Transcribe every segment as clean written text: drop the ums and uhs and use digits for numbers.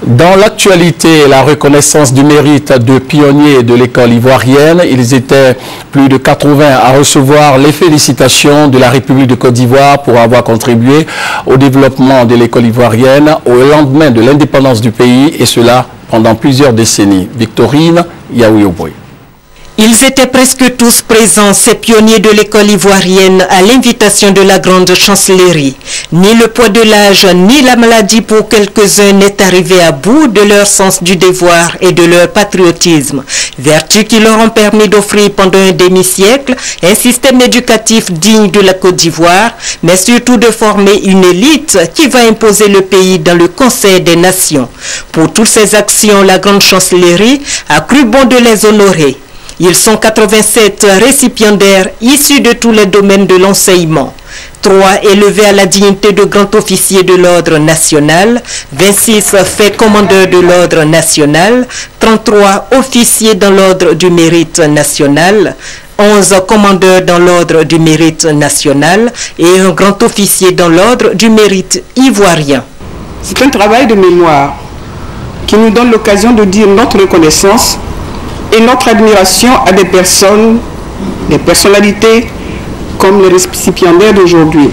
Dans l'actualité, la reconnaissance du mérite de pionniers de l'école ivoirienne, ils étaient plus de 80 à recevoir les félicitations de la République de Côte d'Ivoire pour avoir contribué au développement de l'école ivoirienne au lendemain de l'indépendance du pays, et cela pendant plusieurs décennies. Victorine Yaoui-Oboy. Ils étaient presque tous présents, ces pionniers de l'école ivoirienne, à l'invitation de la grande chancellerie. Ni le poids de l'âge, ni la maladie pour quelques-uns n'est arrivé à bout de leur sens du devoir et de leur patriotisme. Vertus qui leur ont permis d'offrir pendant un demi-siècle un système éducatif digne de la Côte d'Ivoire, mais surtout de former une élite qui va imposer le pays dans le Conseil des Nations. Pour toutes ces actions, la grande chancellerie a cru bon de les honorer. Ils sont 87 récipiendaires issus de tous les domaines de l'enseignement. 3 élevés à la dignité de grand officier de l'ordre national, 26 faits commandeurs de l'ordre national, 33 officiers dans l'ordre du mérite national, 11 commandeurs dans l'ordre du mérite national et un grand officier dans l'ordre du mérite ivoirien. C'est un travail de mémoire qui nous donne l'occasion de dire notre reconnaissance et notre admiration à des personnes, des personnalités comme les récipiendaires d'aujourd'hui.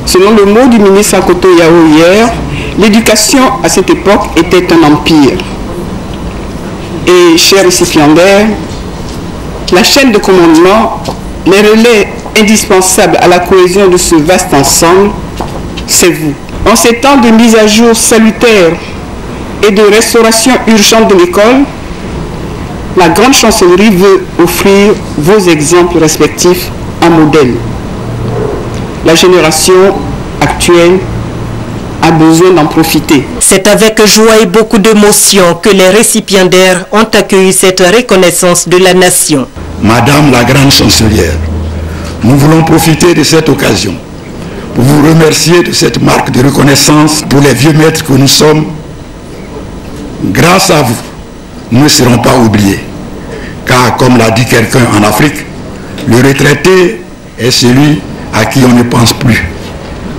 Selon le mot du ministre Akoto Yao hier, l'éducation à cette époque était un empire. Et chers récipiendaires, la chaîne de commandement, les relais indispensables à la cohésion de ce vaste ensemble, c'est vous. En ces temps de mise à jour salutaire et de restauration urgente de l'école, la grande chancellerie veut offrir vos exemples respectifs en modèle. La génération actuelle a besoin d'en profiter. C'est avec joie et beaucoup d'émotion que les récipiendaires ont accueilli cette reconnaissance de la nation. Madame la grande chancelière, nous voulons profiter de cette occasion pour vous remercier de cette marque de reconnaissance pour les vieux maîtres que nous sommes. Grâce à vous, nous ne serons pas oubliés. Car, comme l'a dit quelqu'un en Afrique, le retraité est celui à qui on ne pense plus.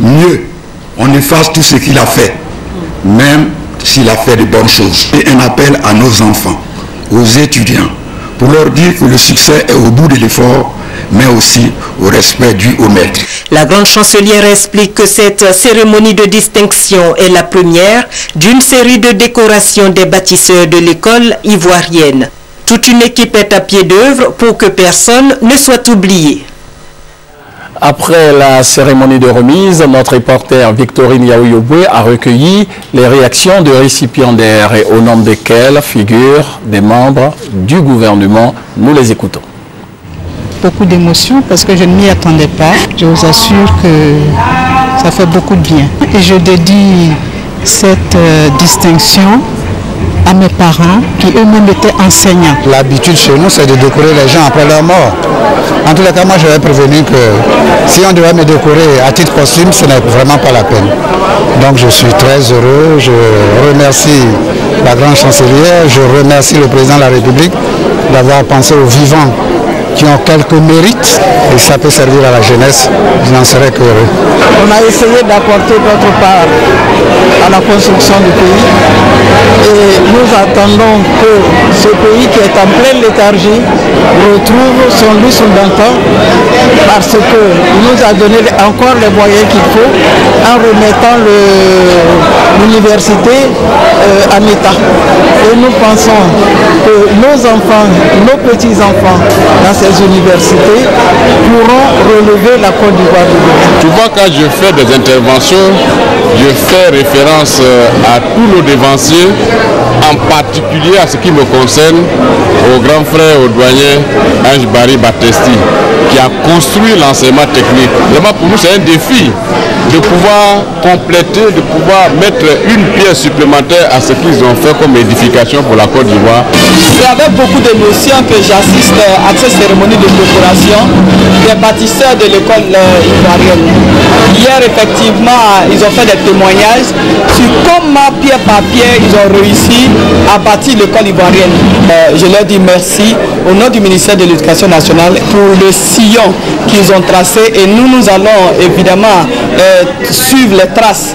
Mieux, on efface tout ce qu'il a fait, même s'il a fait de bonnes choses. Et un appel à nos enfants, aux étudiants, pour leur dire que le succès est au bout de l'effort, mais aussi au respect dû au maître. La grande chancelière explique que cette cérémonie de distinction est la première d'une série de décorations des bâtisseurs de l'école ivoirienne. Toute une équipe est à pied d'œuvre pour que personne ne soit oublié. Après la cérémonie de remise, notre reporter Victorine Yaoui-Oboy a recueilli les réactions de récipiendaires et au nombre desquels figurent des membres du gouvernement. Nous les écoutons. Beaucoup d'émotions parce que je ne m'y attendais pas. Je vous assure que ça fait beaucoup de bien. Et je dédie cette distinction à mes parents qui eux-mêmes étaient enseignants. L'habitude chez nous, c'est de décorer les gens après leur mort. En tous les cas, moi, j'avais prévenu que si on devait me décorer à titre posthume, ce n'est vraiment pas la peine. Donc, je suis très heureux. Je remercie la grande chancelière. Je remercie le président de la République d'avoir pensé aux vivants qui ont quelques mérites et ça peut servir à la jeunesse, je n'en serais qu'heureux. On a essayé d'apporter notre part à la construction du pays et nous attendons que ce pays qui est en pleine léthargie retrouve son lustre d'antan parce qu'il nous a donné encore les moyens qu'il faut en remettant l'université en état. Et nous pensons que nos enfants, nos petits-enfants dans ces universités pourront relever la Côte d'Ivoire. Tu vois, quand je fais des interventions, je fais référence à tous nos devanciers, en particulier à ce qui me concerne, au grand frère, au doyen Ange Barry Batesti, qui a construit l'enseignement technique. Vraiment, pour nous, c'est un défi de pouvoir compléter, de pouvoir mettre une pièce supplémentaire à ce qu'ils ont fait comme édification pour la Côte d'Ivoire. C'est avec beaucoup d'émotion que j'assiste à cette cérémonie de décoration des bâtisseurs de l'école ivoirienne. Hier, effectivement, ils ont fait des témoignages sur comment, pied par pied, ils ont réussi à bâtir l'école ivoirienne. Je leur dis merci au nom du ministère de l'Éducation nationale pour le sillon qu'ils ont tracé et nous allons évidemment suivre les traces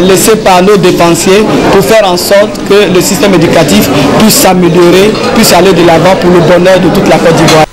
laissée par nos dépensiers pour faire en sorte que le système éducatif puisse s'améliorer, puisse aller de l'avant pour le bonheur de toute la Côte d'Ivoire.